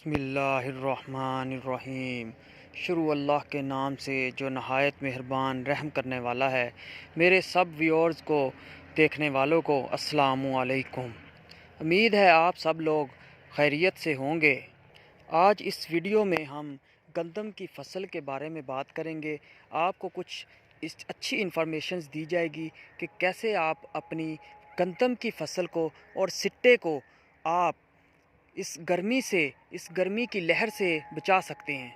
बिस्मिल्लाहिर्रहमानिर्रहीम। शुरू अल्लाह के नाम से जो नहायत मेहरबान रहम करने वाला है। मेरे सब व्यूअर्स को, देखने वालों को अस्सलामु अलैकुम। उम्मीद है आप सब लोग खैरियत से होंगे। आज इस वीडियो में हम गंदम की फ़सल के बारे में बात करेंगे। आपको कुछ इस अच्छी इन्फॉर्मेशंस दी जाएगी कि कैसे आप अपनी गंदम की फ़सल को और सिट्टे को आप इस गर्मी की लहर से बचा सकते हैं।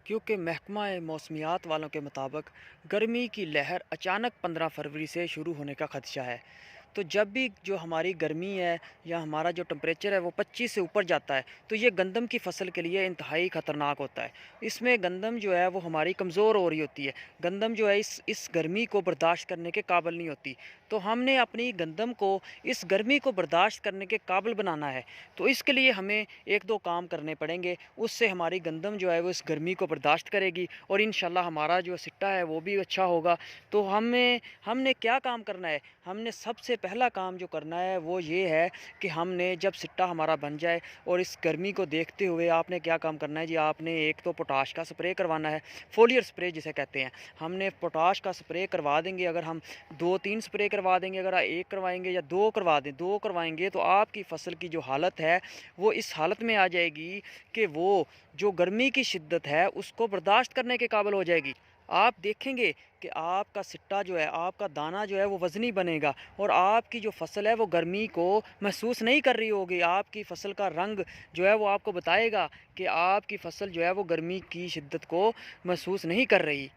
क्योंकि महकमा मौसमियात वालों के मुताबिक गर्मी की लहर अचानक 15 फरवरी से शुरू होने का ख़दशा है। तो जब भी जो हमारी गर्मी है या हमारा जो टेम्परेचर है वो 25 से ऊपर जाता है, तो ये गंदम की फ़सल के लिए इंतहाई ख़तरनाक होता है। इसमें गंदम जो है वो हमारी कमज़ोर हो रही होती है। गंदम जो है इस गर्मी को बर्दाश्त करने के काबिल नहीं होती। तो हमने अपनी गंदम को इस गर्मी को बर्दाश्त करने के काबिल बनाना है। तो इसके लिए हमें एक दो काम करने पड़ेंगे। उससे हमारी गंदम जो है वो इस गर्मी को बर्दाश्त करेगी और इंशाल्लाह हमारा जो सिट्टा है वो भी अच्छा होगा। तो हमने क्या काम करना है? हमने सबसे पहला काम जो करना है वो ये है कि हमने जब सिट्टा हमारा बन जाए और इस गर्मी को देखते हुए आपने क्या काम करना है जी, आपने एक तो पोटाश का स्प्रे करवाना है, फोलियर स्प्रे जिसे कहते हैं। हमने पोटाश का स्प्रे करवा देंगे। अगर हम 2-3 स्प्रे करवा देंगे, अगर एक करवाएंगे या दो करवा दें, दो करवाएंगे तो आपकी फ़सल की जो हालत है वो इस हालत में आ जाएगी कि वो जो गर्मी की शिद्दत है उसको बर्दाश्त करने के काबिल हो जाएगी। आप देखेंगे कि आपका सिट्टा जो है, आपका दाना जो है वो वज़नी बनेगा और आपकी जो फ़सल है वो गर्मी को महसूस नहीं कर रही होगी। आपकी फ़सल का रंग जो है वो आपको बताएगा कि आपकी फ़सल जो है वो गर्मी की शिद्दत को महसूस नहीं कर रही।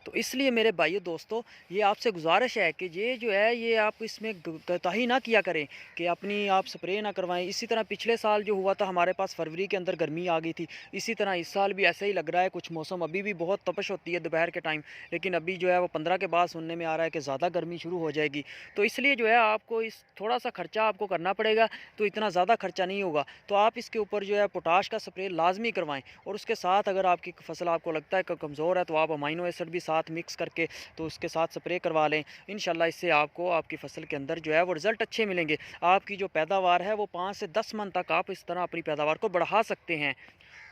तो इसलिए मेरे भाइयों दोस्तों, ये आपसे गुजारिश है कि ये जो है ये आप इसमें कोताही ना किया करें कि अपनी आप स्प्रे ना करवाएं। इसी तरह पिछले साल जो हुआ था, हमारे पास फरवरी के अंदर गर्मी आ गई थी। इसी तरह इस साल भी ऐसा ही लग रहा है। कुछ मौसम अभी भी बहुत तपश होती है दोपहर के टाइम, लेकिन अभी जो है वो 15 के बाद सुनने में आ रहा है कि ज़्यादा गर्मी शुरू हो जाएगी। तो इसलिए जो है आपको इस थोड़ा सा खर्चा आपको करना पड़ेगा। तो इतना ज़्यादा खर्चा नहीं होगा। तो आप इसके ऊपर जो है पोटाश का स्प्रे लाजमी करवाएं और उसके साथ अगर आपकी फसल आपको लगता है कि कमज़ोर है तो आप अमाइनो एसिड भी साथ मिक्स करके तो उसके साथ स्प्रे करवा लें। इंशाल्लाह इससे आपको आपकी फ़सल के अंदर जो है वो रिज़ल्ट अच्छे मिलेंगे। आपकी जो पैदावार है वो 5 से 10 मन तक आप इस तरह अपनी पैदावार को बढ़ा सकते हैं।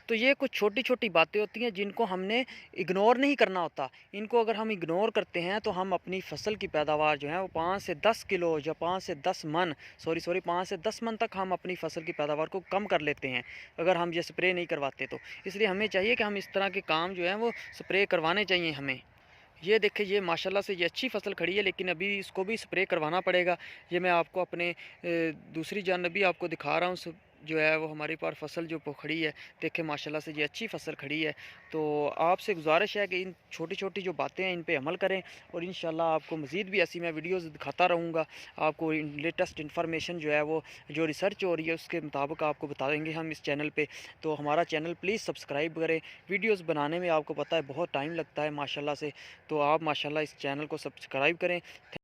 तो ये कुछ छोटी छोटी बातें होती हैं जिनको हमने इग्नोर नहीं करना होता। इनको अगर हम इग्नोर करते हैं तो हम अपनी फ़सल की पैदावार जो है वो 5 से 10 किलो या 5 से 10 मन, सॉरी 5 से 10 मन तक हम अपनी फ़सल की पैदावार को कम कर लेते हैं अगर हम ये स्प्रे नहीं करवाते तो। इसलिए हमें चाहिए कि हम इस तरह के काम जो हैं वो स्प्रे करवाने चाहिए हमें। ये देखिए, ये माशाल्लाह से ये अच्छी फ़सल खड़ी है, लेकिन अभी इसको भी स्प्रे करवाना पड़ेगा। ये मैं आपको अपने दूसरी जानब भी आपको दिखा रहा हूँ। जो है वो हमारी पर फ़सल जो खड़ी है, देखिए माशाल्लाह से ये अच्छी फ़सल खड़ी है। तो आपसे गुजारिश है कि इन छोटी छोटी जो बातें हैं इन पे अमल करें और इंशाल्लाह आपको मज़ीद भी ऐसी मैं वीडियोस दिखाता रहूँगा। आपको लेटेस्ट इन्फॉर्मेशन जो है वो जो रिसर्च हो रही है उसके मुताबिक आपको बता देंगे हम इस चैनल पे। तो हमारा चैनल प्लीज़ सब्सक्राइब करें। वीडियोस बनाने में आपको पता है बहुत टाइम लगता है माशाल्लाह से। तो आप माशाल्लाह इस चैनल को सब्सक्राइब करें।